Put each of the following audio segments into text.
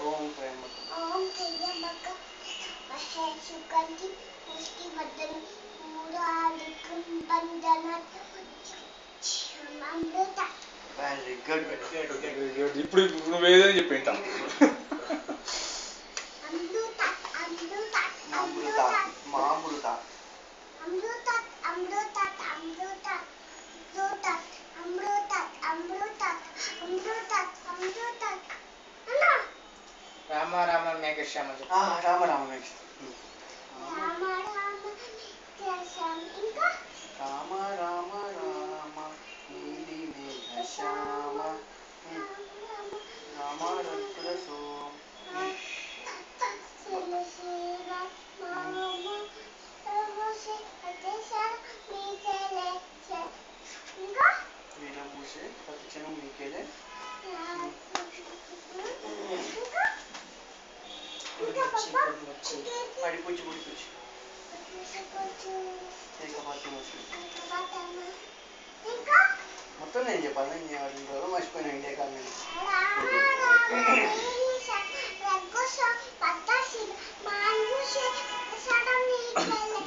ओम त्र्यंबक सुगंधि पुष्टिवर्धन अमृत very good ఇప్పుడు నువ్వు ఏదైనా చెప్పింటా अमृत अमृत अमृत मामृत अमृत अमृत अमृत अमृत अमृत अमृत अमृत अमृत राम राम मेघ श्याम राम राम मेघ राम राम मेघ श्याम इंका राम राम राम नीली मेघ श्याम राम रुद्र सोम वीरभूषे प्रतिक्षणं मीकेले పడిపుచ్చి పుడిపుచ్చి మొత్తం నేను చెప్పాలి నేను రోజు మర్చిపోయినా ఇండియా కాదు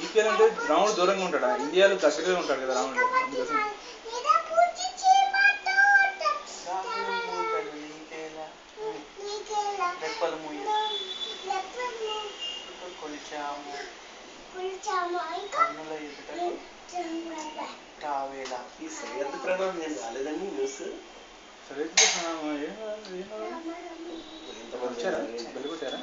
ఈకేల్ అంటే రాముడు దూరంగా ఉంటాడా ఇండియాలో దగ్గరగా ఉంటాడు కదా రాముడు వచ్చారా వెళ్ళిపోతారా